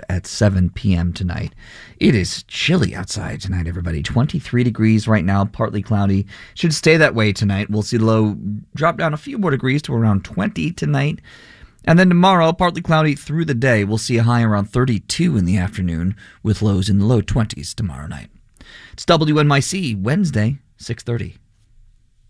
at 7 p.m. tonight. It is chilly outside tonight, everybody. 23 degrees right now, partly cloudy. Should stay that way tonight. We'll see the low drop down a few more degrees to around 20 tonight. And then tomorrow, partly cloudy through the day. We'll see a high around 32 in the afternoon with lows in the low 20s tomorrow night. It's WNYC, Wednesday, 6:30.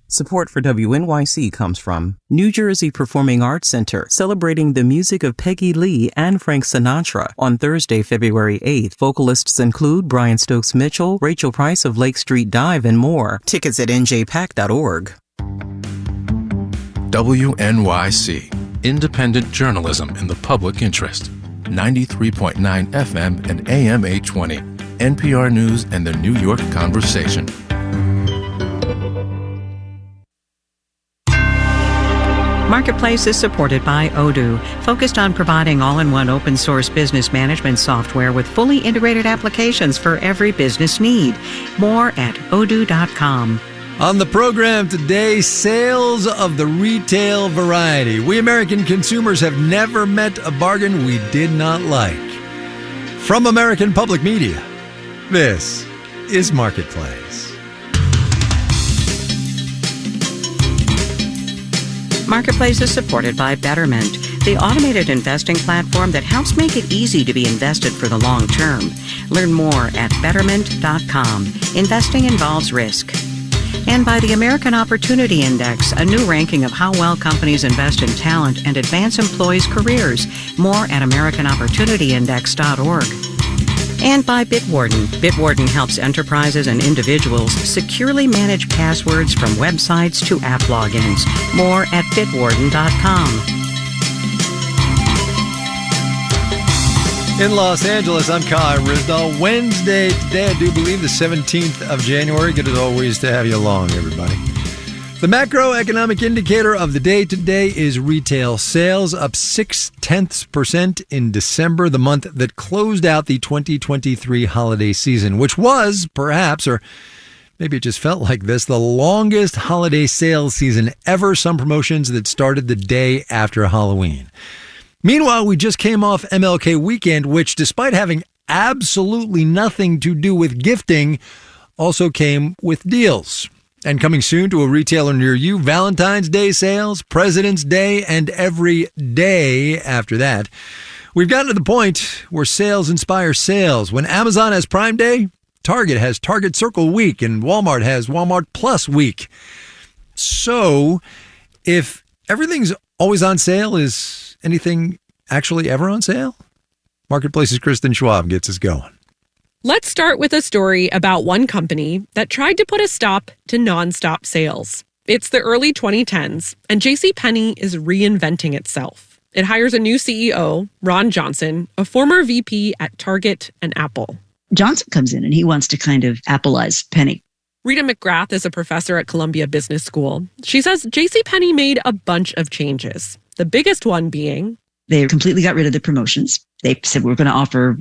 Support for WNYC comes from New Jersey Performing Arts Center, celebrating the music of Peggy Lee and Frank Sinatra. On Thursday, February 8th, vocalists include Brian Stokes Mitchell, Rachel Price of Lake Street Dive, and more. Tickets at njpac.org. WNYC, independent journalism in the public interest. 93.9 FM and AM 820. NPR News and the New York Conversation. Marketplace is supported by Odoo, focused on providing all-in-one open-source business management software with fully integrated applications for every business need. More at odoo.com. On the program today, sales of the retail variety. We American consumers have never met a bargain we did not like. From American Public Media, this is Marketplace. Marketplace is supported by Betterment, the automated investing platform that helps make it easy to be invested for the long term. Learn more at betterment.com. Investing involves risk. And by the American Opportunity Index, a new ranking of how well companies invest in talent and advance employees' careers. More at americanopportunityindex.org. And by Bitwarden. Bitwarden helps enterprises and individuals securely manage passwords from websites to app logins. More at bitwarden.com. In Los Angeles, I'm Kai Ryssdal. Wednesday today, I do believe the 17th of January. Good as always to have you along, everybody. The macroeconomic indicator of the day today is retail sales, up 0.6% in December, the month that closed out the 2023 holiday season, which was perhaps, or maybe it just felt like this, the longest holiday sales season ever. Some promotions that started the day after Halloween. Meanwhile, we just came off MLK weekend, which, despite having absolutely nothing to do with gifting, also came with deals. And coming soon to a retailer near you, Valentine's Day sales, President's Day, and every day after that. We've gotten to the point where sales inspire sales. When Amazon has Prime Day, Target has Target Circle Week, and Walmart has Walmart Plus Week. So, if everything's always on sale, is anything actually ever on sale? Marketplace's Kristen Schwab gets us going. Let's start with a story about one company that tried to put a stop to nonstop sales. It's the early 2010s, and JCPenney is reinventing itself. It hires a new CEO, Ron Johnson, a former VP at Target and Apple. Johnson comes in and he wants to kind of Appleize Penny. Rita McGrath is a professor at Columbia Business School. She says JCPenney made a bunch of changes, the biggest one being they completely got rid of the promotions. They said we're going to offer,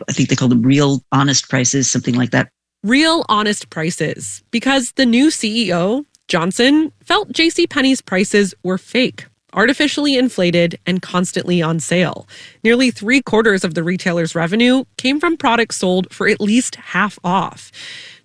I think they called them real honest prices, something like that. Real honest prices, because the new CEO, Johnson, felt JCPenney's prices were fake, artificially inflated, and constantly on sale. Nearly 3/4 of the retailer's revenue came from products sold for at least half off.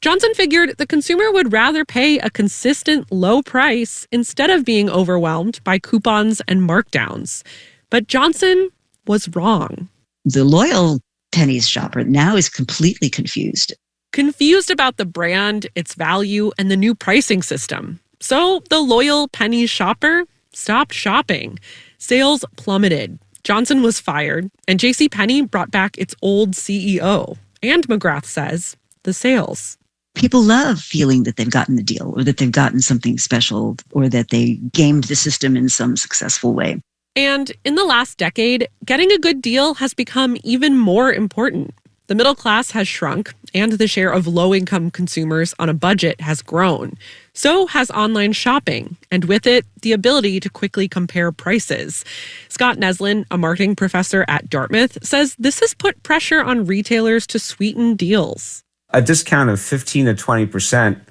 Johnson figured the consumer would rather pay a consistent low price instead of being overwhelmed by coupons and markdowns. But Johnson was wrong. The loyal Penny's shopper now is completely confused. Confused about the brand, its value, and the new pricing system. So the loyal Penny's shopper stopped shopping. Sales plummeted. Johnson was fired, and JCPenney brought back its old CEO. And McGrath says, the sales. People love feeling that they've gotten the deal, or that they've gotten something special, or that they gamed the system in some successful way. And in the last decade, getting a good deal has become even more important. The middle class has shrunk, and the share of low-income consumers on a budget has grown. So has online shopping, and with it, the ability to quickly compare prices. Scott Neslin, a marketing professor at Dartmouth, says this has put pressure on retailers to sweeten deals. A discount of 15 to 20%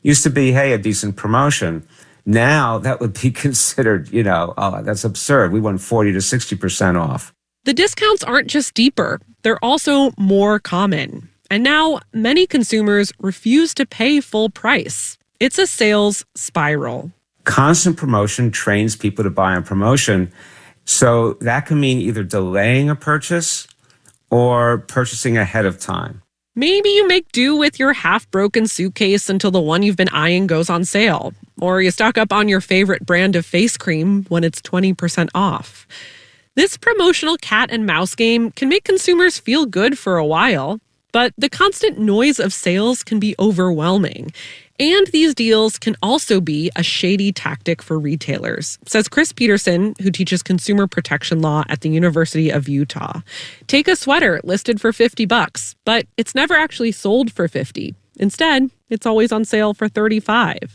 used to be, hey, a decent promotion. Now that would be considered, that's absurd. We want 40 to 60% off. The discounts aren't just deeper. they're also more common. And now many consumers refuse to pay full price. It's a sales spiral. Constant promotion trains people to buy on promotion. So that can mean either delaying a purchase or purchasing ahead of time. Maybe you make do with your half-broken suitcase until the one you've been eyeing goes on sale. Or you stock up on your favorite brand of face cream when it's 20% off. This promotional cat and mouse game can make consumers feel good for a while, but the constant noise of sales can be overwhelming. And these deals can also be a shady tactic for retailers, says Chris Peterson, who teaches consumer protection law at the University of Utah. Take a sweater listed for $50, but it's never actually sold for $50. Instead, it's always on sale for $35.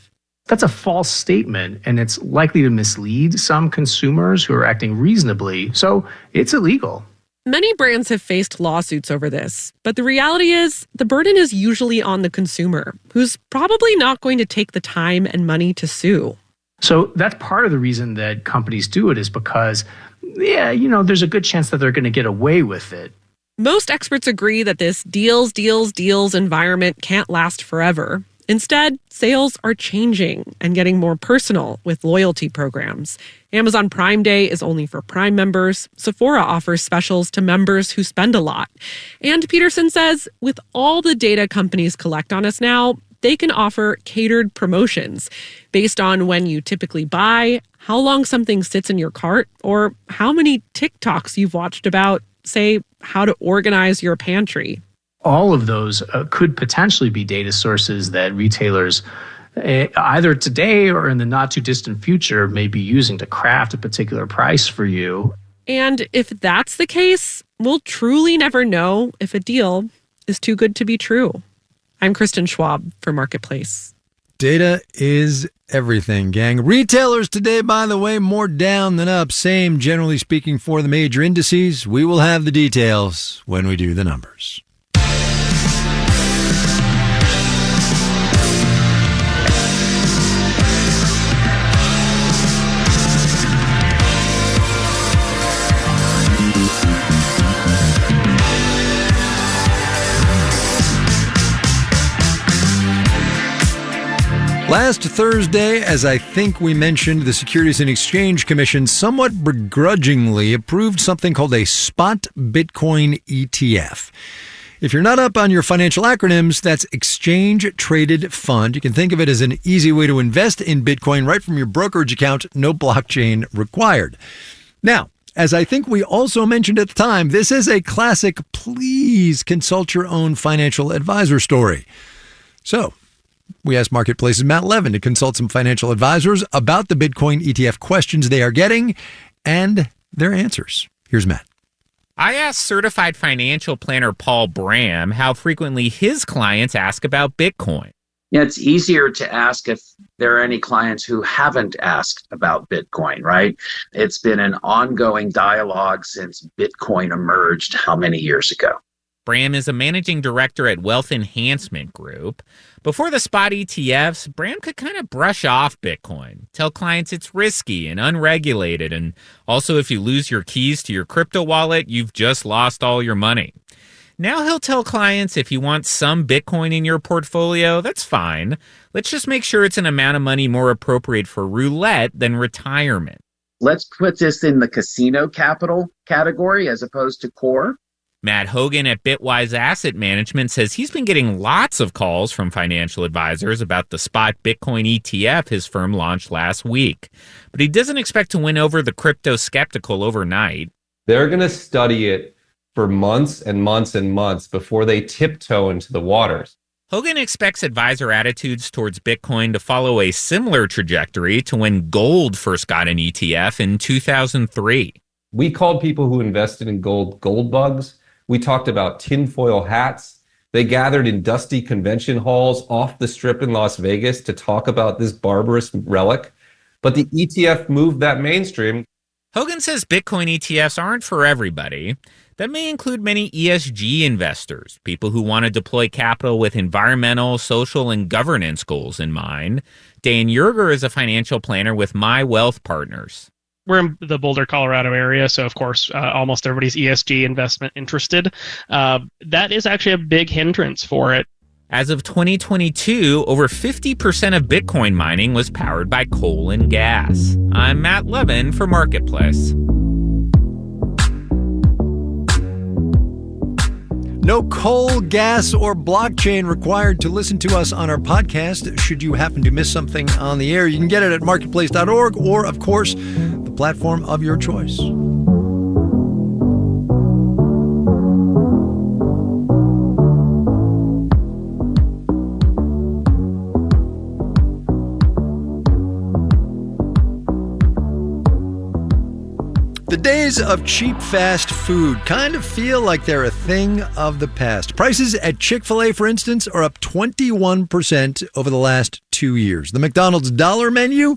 That's a false statement, and it's likely to mislead some consumers who are acting reasonably, so it's illegal. Many brands have faced lawsuits over this, but the reality is the burden is usually on the consumer, who's probably not going to take the time and money to sue. So that's part of the reason that companies do it is because, there's a good chance that they're going to get away with it. Most experts agree that this deals environment can't last forever. Instead, sales are changing and getting more personal with loyalty programs. Amazon Prime Day is only for Prime members. Sephora offers specials to members who spend a lot. And Peterson says, with all the data companies collect on us now, they can offer catered promotions based on when you typically buy, how long something sits in your cart, or how many TikToks you've watched about, say, how to organize your pantry. All of those could potentially be data sources that retailers, either today or in the not too distant future, may be using to craft a particular price for you. And if that's the case, we'll truly never know if a deal is too good to be true. I'm Kristen Schwab for Marketplace. Data is everything, gang. Retailers today, by the way, more down than up. Same, generally speaking, for the major indices. We will have the details when we do the numbers. Last Thursday, as I think we mentioned, the Securities and Exchange Commission somewhat begrudgingly approved something called a spot Bitcoin ETF. If you're not up on your financial acronyms, that's Exchange Traded Fund. You can think of it as an easy way to invest in Bitcoin right from your brokerage account, no blockchain required. Now, as I think we also mentioned at the time, this is a classic please consult your own financial advisor story. So, we asked Marketplace's Matt Levin to consult some financial advisors about the Bitcoin ETF questions they are getting and their answers. Here's Matt. I asked certified financial planner Paul Bram how frequently his clients ask about Bitcoin. Yeah, it's easier to ask if there are any clients who haven't asked about Bitcoin, right? It's been an ongoing dialogue since Bitcoin emerged how many years ago? Bram is a managing director at Wealth Enhancement Group. Before the spot ETFs, Bram could kind of brush off Bitcoin, tell clients it's risky and unregulated, and also if you lose your keys to your crypto wallet, you've just lost all your money. Now he'll tell clients if you want some Bitcoin in your portfolio, that's fine. Let's just make sure it's an amount of money more appropriate for roulette than retirement. Let's put this in the casino capital category as opposed to core. Matt Hogan at Bitwise Asset Management says he's been getting lots of calls from financial advisors about the spot Bitcoin ETF his firm launched last week. But he doesn't expect to win over the crypto skeptical overnight. They're going to study it for months and months and months before they tiptoe into the waters. Hogan expects advisor attitudes towards Bitcoin to follow a similar trajectory to when gold first got an ETF in 2003. We called people who invested in gold bugs. We talked about tinfoil hats. They gathered in dusty convention halls off the strip in Las Vegas to talk about this barbarous relic. But the ETF moved that mainstream. Hogan says Bitcoin ETFs aren't for everybody. That may include many ESG investors, people who want to deploy capital with environmental, social, and governance goals in mind. Dan Yerger is a financial planner with My Wealth Partners. we're in the Boulder, Colorado area, so of course almost everybody's ESG investment interested. That is actually a big hindrance for it. As of 2022, over 50% of Bitcoin mining was powered by coal and gas. I'm Matt Levin for Marketplace. No coal, gas, or blockchain required to listen to us on our podcast. Should you happen to miss something on the air, you can get it at marketplace.org or, of course, the platform of your choice. The days of cheap fast food kind of feel like they're a thing of the past. Prices at Chick-fil-A, for instance, are up 21% over the last 2 years. The McDonald's dollar menu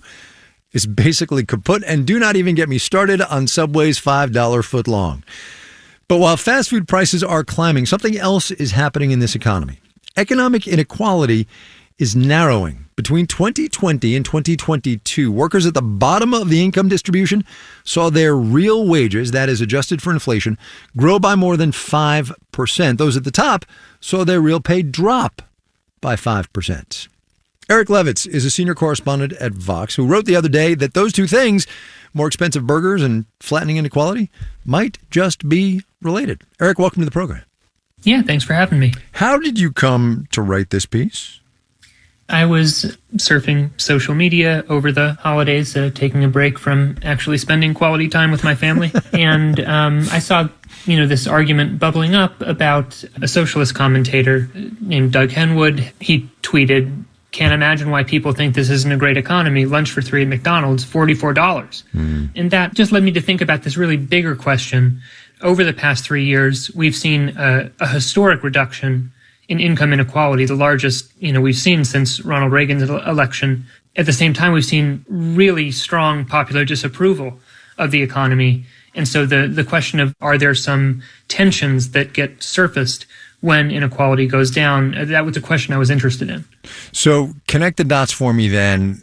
is basically kaput, and do not even get me started on Subway's $5 footlong. But while fast food prices are climbing, something else is happening in this economy. Economic inequality is narrowing. Between 2020 and 2022, workers at the bottom of the income distribution saw their real wages, that is adjusted for inflation, grow by more than 5%. Those at the top saw their real pay drop by 5%. Eric Levitz is a senior correspondent at Vox, who wrote the other day that those two things, more expensive burgers and flattening inequality, might just be related. Eric, welcome to the program. Yeah, thanks for having me. How did you come to write this piece? I was surfing social media over the holidays, taking a break from actually spending quality time with my family. And I saw, this argument bubbling up about a socialist commentator named Doug Henwood. He tweeted, "Can't imagine why people think this isn't a great economy. Lunch for $3 at McDonald's, $44. And that just led me to think about this really bigger question. Over the past 3 years, we've seen a historic reduction in income inequality, the largest, we've seen since Ronald Reagan's election. At the same time, we've seen really strong popular disapproval of the economy. And so the question of, are there some tensions that get surfaced when inequality goes down? That was a question I was interested in. So connect the dots for me then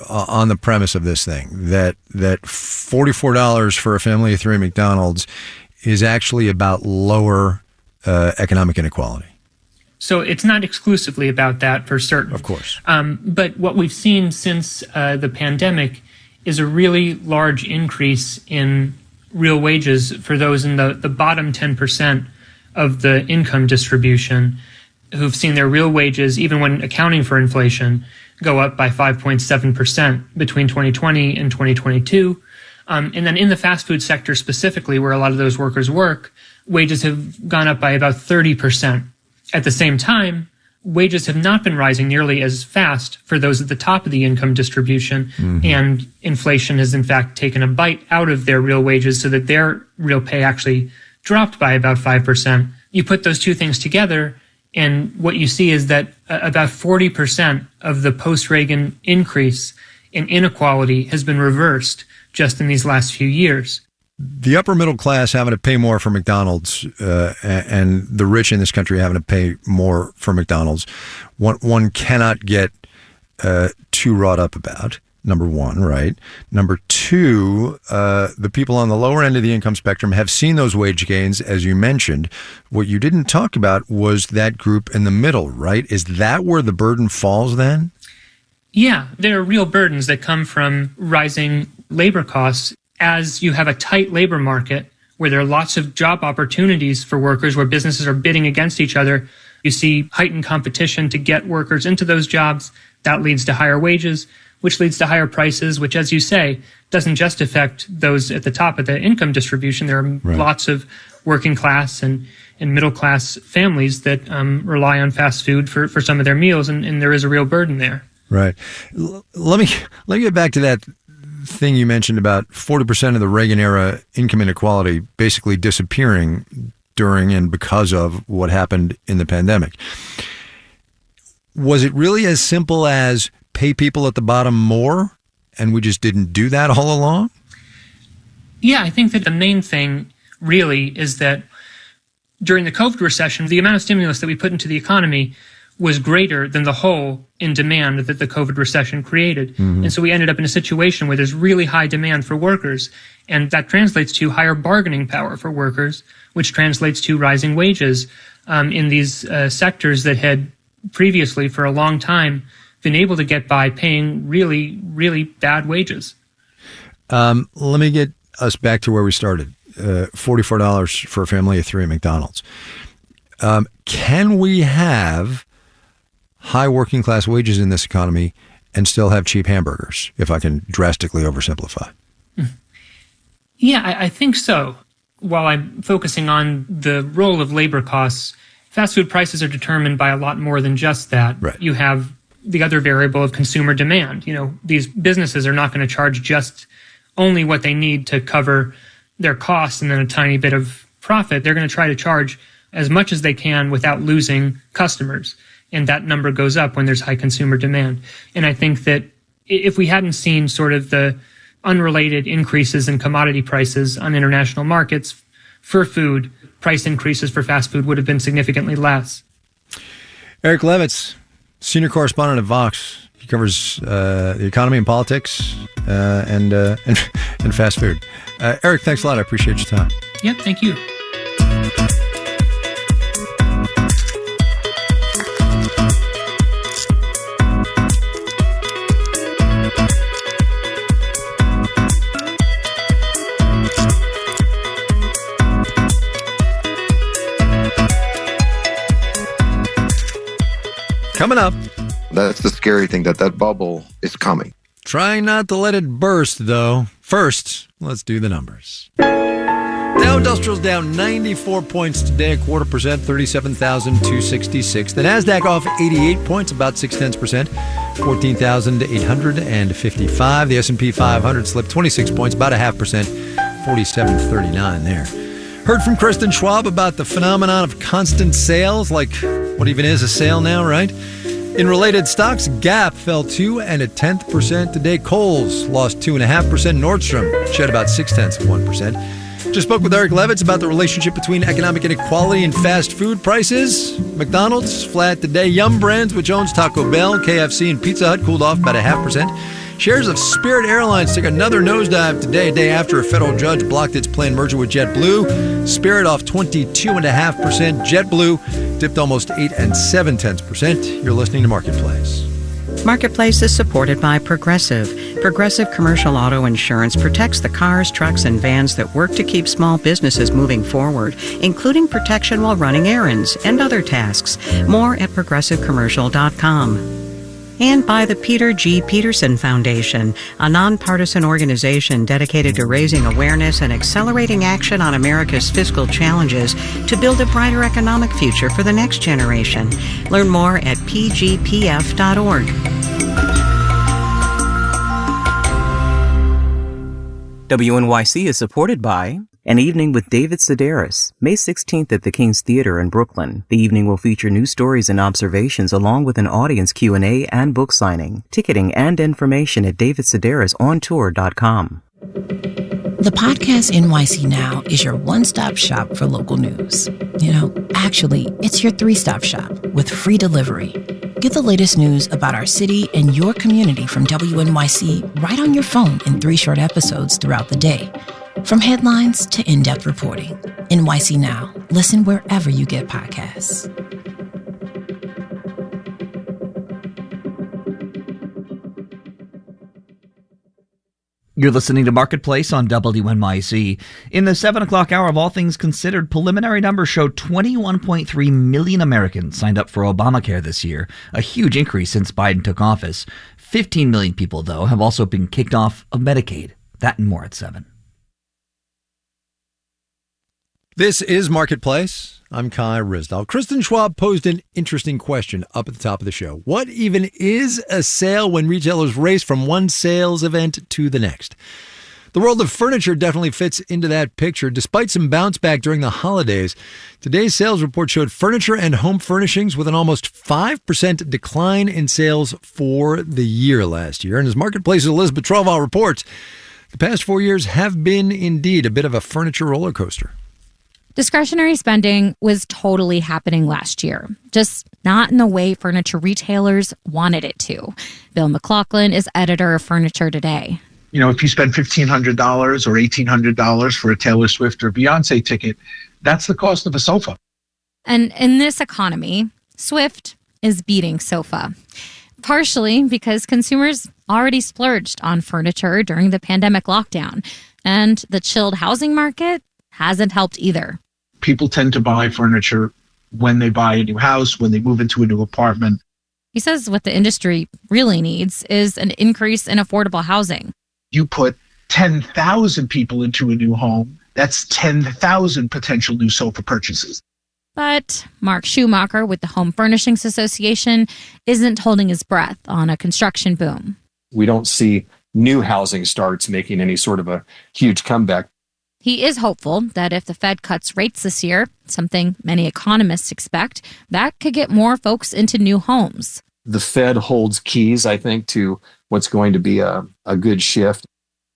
on the premise of this thing, that $44 for a family of 3 at McDonald's is actually about lower economic inequality. So it's not exclusively about that, for certain. Of course. But what we've seen since the pandemic is a really large increase in real wages for those in the bottom 10% of the income distribution, who've seen their real wages, even when accounting for inflation, go up by 5.7% between 2020 and 2022. And then in the fast food sector specifically, where a lot of those workers work, wages have gone up by about 30%. At the same time, wages have not been rising nearly as fast for those at the top of the income distribution, and inflation has in fact taken a bite out of their real wages so that their real pay actually dropped by about 5%. You put those two things together, and what you see is that about 40% of the post-Reagan increase in inequality has been reversed just in these last few years. The upper middle class having to pay more for McDonald's and the rich in this country having to pay more for McDonald's, one cannot get too wrought up about, number one, right? Number two, the people on the lower end of the income spectrum have seen those wage gains, as you mentioned. What you didn't talk about was that group in the middle, right? Is that where the burden falls then? Yeah, there are real burdens that come from rising labor costs. As you have a tight labor market where there are lots of job opportunities for workers, where businesses are bidding against each other, you see heightened competition to get workers into those jobs. That leads to higher wages, which leads to higher prices, which, as you say, doesn't just affect those at the top of the income distribution. There are lots of working class and middle class families that rely on fast food for some of their meals, and there is a real burden there. Right. Let me get back to that thing you mentioned about 40% of the Reagan era income inequality basically disappearing during and because of what happened in the pandemic. Was it really as simple as pay people at the bottom more, and we just didn't do that all along? Yeah, I think that the main thing really is that during the COVID recession, the amount of stimulus that we put into the economy was greater than the hole in demand that the COVID recession created. Mm-hmm. And so we ended up in a situation where there's really high demand for workers, and that translates to higher bargaining power for workers, which translates to rising wages in these sectors that had previously, for a long time, been able to get by paying really, really bad wages. Let me get us back to where we started. $44 for a family of three at McDonald's. Can we have high working class wages in this economy and still have cheap hamburgers, if I can drastically oversimplify? Yeah, I think so. While I'm focusing on the role of labor costs, fast food prices are determined by a lot more than just that. Right. You have the other variable of consumer demand. You know, these businesses are not going to charge just only what they need to cover their costs and then a tiny bit of profit. They're going to try to charge as much as they can without losing customers. And that number goes up when there's high consumer demand. And I think that if we hadn't seen sort of the unrelated increases in commodity prices on international markets for food, price increases for fast food would have been significantly less. Eric Levitz, senior correspondent at Vox. He covers the economy and politics and fast food. Eric, thanks a lot. I appreciate your time. Yeah, thank you. Coming up. That's the scary thing, that bubble is coming. Trying not to let it burst, though. First, let's do the numbers. Dow Industrial's down 94 points today, 0.25%, 37,266. The NASDAQ off 88 points, about 0.6%, 14,855. The S&P 500 slipped 26 points, about 0.5%, 4739 there. Heard from Kristen Schwab about the phenomenon of constant sales, like what even is a sale now, right? In related stocks, Gap fell 2.1% today. Kohl's lost 2.5%. Nordstrom shed about 0.6%. Just spoke with Eric Levitz about the relationship between economic inequality and fast food prices. McDonald's flat today. Yum Brands, which owns Taco Bell, KFC, and Pizza Hut, cooled off about 0.5%. Shares of Spirit Airlines took another nosedive today, a day after a federal judge blocked its planned merger with JetBlue. Spirit off 22.5%. JetBlue dipped almost 8.7%. You're listening to Marketplace. Marketplace is supported by Progressive. Progressive Commercial Auto Insurance protects the cars, trucks, and vans that work to keep small businesses moving forward, including protection while running errands and other tasks. More at progressivecommercial.com. And by the Peter G. Peterson Foundation, a nonpartisan organization dedicated to raising awareness and accelerating action on America's fiscal challenges to build a brighter economic future for the next generation. Learn more at pgpf.org. WNYC is supported by An Evening with David Sedaris, May 16th at the King's Theater in Brooklyn. The evening will feature news stories and observations along with an audience Q&A and book signing. Ticketing and information at davidsedarisontour.com. The podcast NYC Now is your one-stop shop for local news. You know, actually, it's your three-stop shop with free delivery. Get the latest news about our city and your community from WNYC right on your phone in 3 short episodes throughout the day. From headlines to in-depth reporting. NYC Now. Listen wherever you get podcasts. You're listening to Marketplace on WNYC. In the 7 o'clock hour of All Things Considered, preliminary numbers show 21.3 million Americans signed up for Obamacare this year, a huge increase since Biden took office. 15 million people, though, have also been kicked off of Medicaid. That and more at 7. This is Marketplace. I'm Kai Ryssdal. Kristen Schwab posed an interesting question up at the top of the show. What even is a sale when retailers race from one sales event to the next? The world of furniture definitely fits into that picture. Despite some bounce back during the holidays, today's sales report showed furniture and home furnishings with an almost 5% decline in sales for the year last year. And as Marketplace's Elizabeth Troval reports, the past 4 years have been indeed a bit of a furniture roller coaster. Discretionary spending was totally happening last year, just not in the way furniture retailers wanted it to. Bill McLaughlin is editor of Furniture Today. You know, if you spend $1,500 or $1,800 for a Taylor Swift or Beyonce ticket, that's the cost of a sofa. And in this economy, Swift is beating sofa, partially because consumers already splurged on furniture during the pandemic lockdown, and the chilled housing market hasn't helped either. People tend to buy furniture when they buy a new house, when they move into a new apartment. He says what the industry really needs is an increase in affordable housing. You put 10,000 people into a new home, that's 10,000 potential new sofa purchases. But Mark Schumacher with the Home Furnishings Association isn't holding his breath on a construction boom. We don't see new housing starts making any sort of a huge comeback. He is hopeful that if the Fed cuts rates this year, something many economists expect, that could get more folks into new homes. The Fed holds keys, I think, to what's going to be a good shift.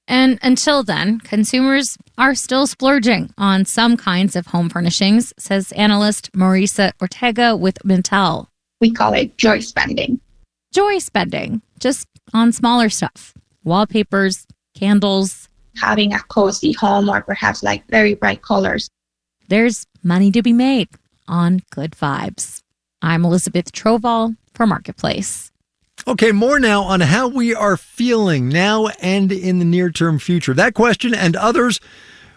And until then, consumers are still splurging on some kinds of home furnishings, says analyst Marisa Ortega with Mintel. We call it joy spending. Joy spending, just on smaller stuff. Wallpapers, candles. Having a cozy home or perhaps like very bright colors. There's money to be made on good vibes. I'm Elizabeth Troval for Marketplace. Okay, more now on how we are feeling now and in the near-term future. That question and others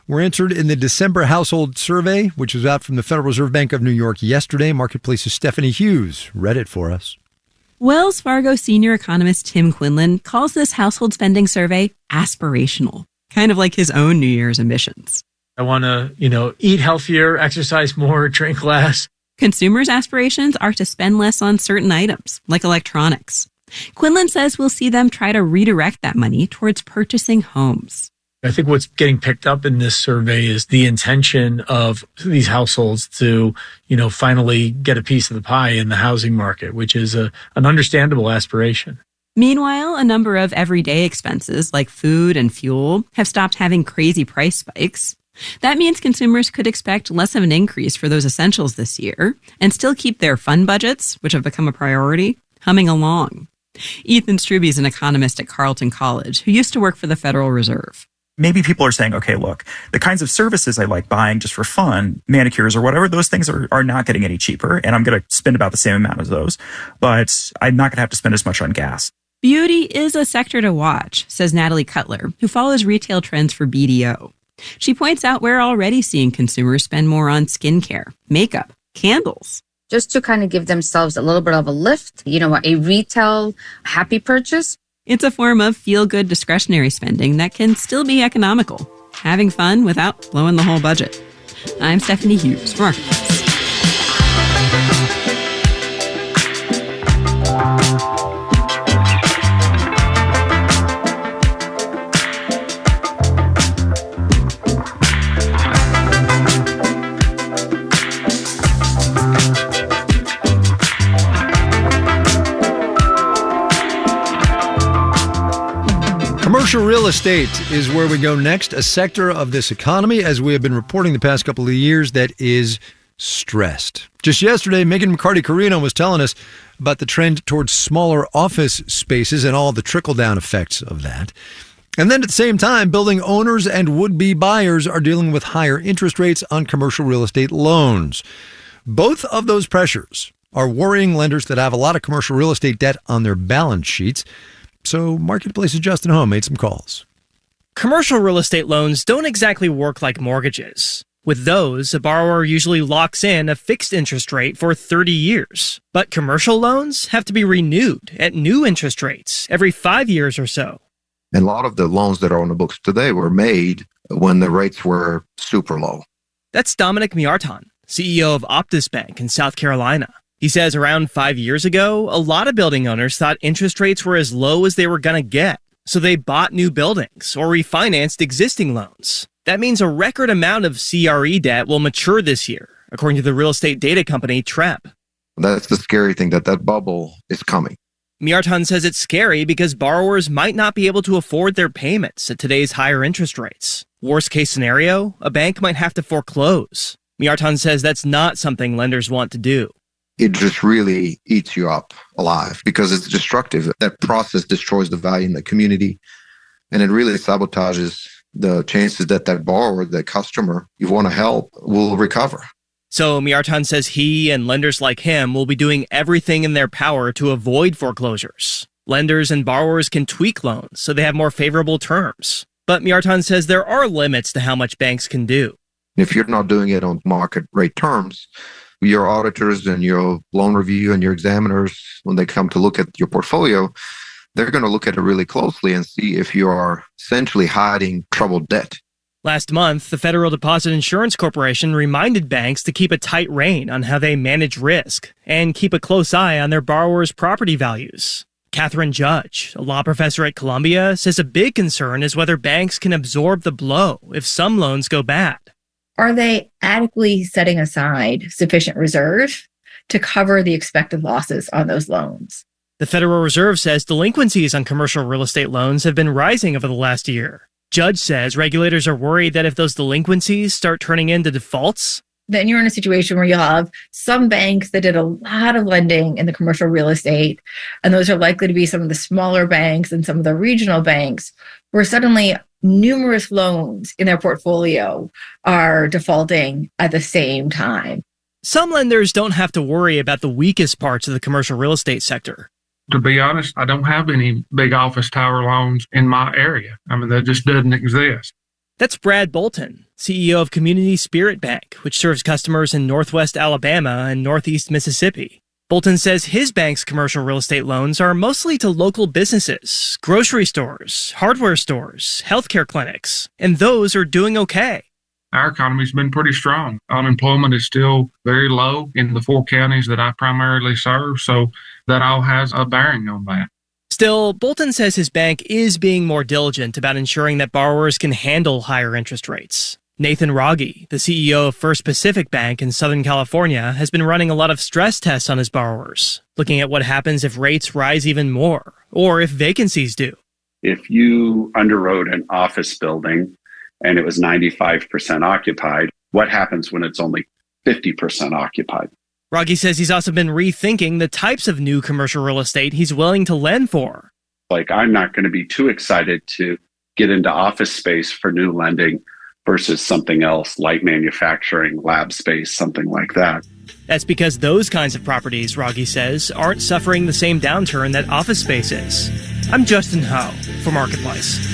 were answered in the December household survey, which was out from the Federal Reserve Bank of New York yesterday. Marketplace's Stephanie Hughes read it for us. Wells Fargo senior economist Tim Quinlan calls this household spending survey aspirational, kind of like his own New Year's ambitions. I want to, eat healthier, exercise more, drink less. Consumers' aspirations are to spend less on certain items, like electronics. Quinlan says we'll see them try to redirect that money towards purchasing homes. I think what's getting picked up in this survey is the intention of these households to, finally get a piece of the pie in the housing market, which is an understandable aspiration. Meanwhile, a number of everyday expenses like food and fuel have stopped having crazy price spikes. That means consumers could expect less of an increase for those essentials this year and still keep their fun budgets, which have become a priority, humming along. Ethan Strube is an economist at Carleton College who used to work for the Federal Reserve. Maybe people are saying, okay, look, the kinds of services I like buying just for fun, manicures or whatever, those things are not getting any cheaper. And I'm going to spend about the same amount as those, but I'm not going to have to spend as much on gas. Beauty is a sector to watch, says Natalie Cutler, who follows retail trends for BDO. She points out we're already seeing consumers spend more on skincare, makeup, candles. Just to kind of give themselves a little bit of a lift, a retail happy purchase. It's a form of feel-good discretionary spending that can still be economical, having fun without blowing the whole budget. I'm Stephanie Hughes for Marketplace. Commercial real estate is where we go next, a sector of this economy, as we have been reporting the past couple of years, that is stressed. Just yesterday, Megan McCarty-Carino was telling us about the trend towards smaller office spaces and all the trickle-down effects of that. And then at the same time, building owners and would-be buyers are dealing with higher interest rates on commercial real estate loans. Both of those pressures are worrying lenders that have a lot of commercial real estate debt on their balance sheets. So Marketplace's Justin Home made some calls. Commercial real estate loans don't exactly work like mortgages. With those, a borrower usually locks in a fixed interest rate for 30 years. But commercial loans have to be renewed at new interest rates every 5 years or so. And a lot of the loans that are on the books today were made when the rates were super low. That's Dominic Miarton, CEO of Optus Bank in South Carolina. He says around 5 years ago, a lot of building owners thought interest rates were as low as they were going to get. So they bought new buildings or refinanced existing loans. That means a record amount of CRE debt will mature this year, according to the real estate data company Trepp. That's the scary thing, that bubble is coming. Miarton says it's scary because borrowers might not be able to afford their payments at today's higher interest rates. Worst case scenario, a bank might have to foreclose. Miartan says that's not something lenders want to do. It just really eats you up alive because it's destructive. That process destroys the value in the community, and it really sabotages the chances that that borrower, that customer you want to help, will recover. So Miartan says he and lenders like him will be doing everything in their power to avoid foreclosures. Lenders and borrowers can tweak loans so they have more favorable terms. But Miartan says there are limits to how much banks can do. If you're not doing it on market rate terms, your auditors and your loan review and your examiners, when they come to look at your portfolio, they're going to look at it really closely and see if you are essentially hiding troubled debt. Last month, the Federal Deposit Insurance Corporation reminded banks to keep a tight rein on how they manage risk and keep a close eye on their borrowers' property values. Catherine Judge, a law professor at Columbia, says a big concern is whether banks can absorb the blow if some loans go bad. Are they adequately setting aside sufficient reserve to cover the expected losses on those loans? The Federal Reserve says delinquencies on commercial real estate loans have been rising over the last year. Judge says regulators are worried that if those delinquencies start turning into defaults, then you're in a situation where you'll have some banks that did a lot of lending in the commercial real estate, and those are likely to be some of the smaller banks and some of the regional banks, where suddenly numerous loans in their portfolio are defaulting at the same time. Some lenders don't have to worry about the weakest parts of the commercial real estate sector. To be honest, I don't have any big office tower loans in my area. I mean, that just doesn't exist. That's Brad Bolton, CEO of Community Spirit Bank, which serves customers in Northwest Alabama and Northeast Mississippi. Bolton says his bank's commercial real estate loans are mostly to local businesses, grocery stores, hardware stores, healthcare clinics, and those are doing okay. Our economy's been pretty strong. Unemployment is still very low in the 4 counties that I primarily serve, so that all has a bearing on that. Still, Bolton says his bank is being more diligent about ensuring that borrowers can handle higher interest rates. Nathan Rogge, the CEO of First Pacific Bank in Southern California, has been running a lot of stress tests on his borrowers, looking at what happens if rates rise even more, or if vacancies do. If you underwrote an office building and it was 95% occupied, what happens when it's only 50% occupied? Rogge says he's also been rethinking the types of new commercial real estate he's willing to lend for. Like, I'm not going to be too excited to get into office space for new lending versus something else like manufacturing, lab space, something like that. That's because those kinds of properties, Rogge says, aren't suffering the same downturn that office space is. I'm Justin Ho for Marketplace.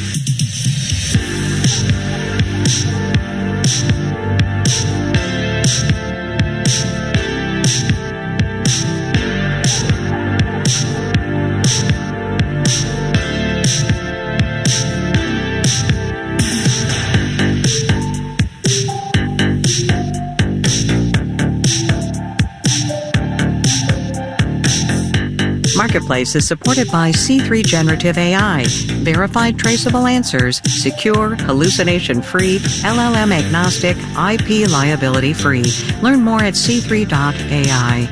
Marketplace is supported by C3 Generative AI, verified traceable answers, secure, hallucination-free, LLM-agnostic, IP liability-free. Learn more at c3.ai.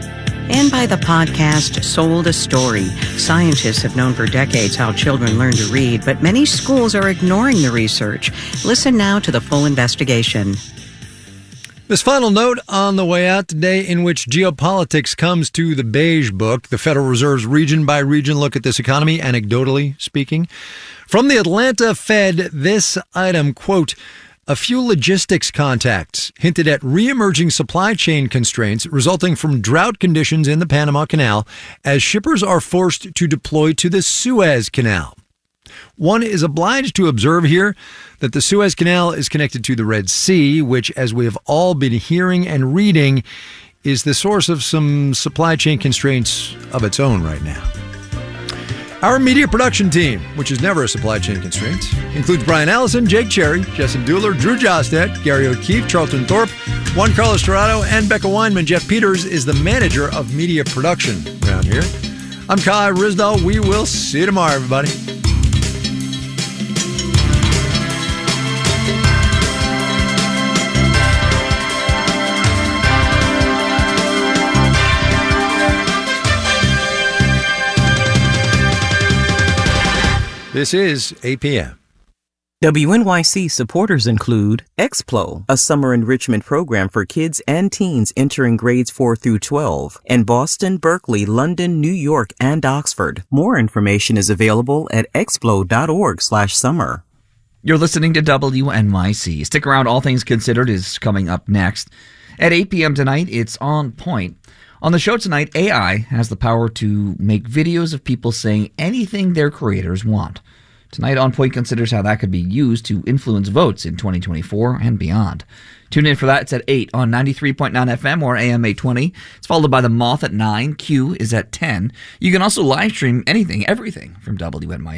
And by the podcast Sold a Story. Scientists have known for decades how children learn to read, but many schools are ignoring the research. Listen now to the full investigation. This final note on the way out today, in which geopolitics comes to the Beige Book, the Federal Reserve's region-by-region look at this economy, anecdotally speaking. From the Atlanta Fed, this item, quote, a few logistics contacts hinted at re-emerging supply chain constraints resulting from drought conditions in the Panama Canal as shippers are forced to deploy to the Suez Canal. One is obliged to observe here that the Suez Canal is connected to the Red Sea, which, as we have all been hearing and reading, is the source of some supply chain constraints of its own right now. Our media production team, which is never a supply chain constraint, includes Brian Allison, Jake Cherry, Justin Dueller, Drew Jostet, Gary O'Keefe, Charlton Thorpe, Juan Carlos Torado, and Becca Weinman. Jeff Peters is the manager of media production around here. I'm Kai Risdall. We will see you tomorrow, everybody. This is 8 p.m. WNYC supporters include XPLO, a summer enrichment program for kids and teens entering grades 4 through 12, in Boston, Berkeley, London, New York, and Oxford. More information is available at xplo.org/summer. You're listening to WNYC. Stick around. All Things Considered is coming up next. At 8 p.m. tonight, it's On Point. On the show tonight, AI has the power to make videos of people saying anything their creators want. Tonight, On Point considers how that could be used to influence votes in 2024 and beyond. Tune in for that. It's at 8 on 93.9 FM or AM 820. It's followed by The Moth at 9. Q is at 10. You can also live stream anything, everything from WNYC.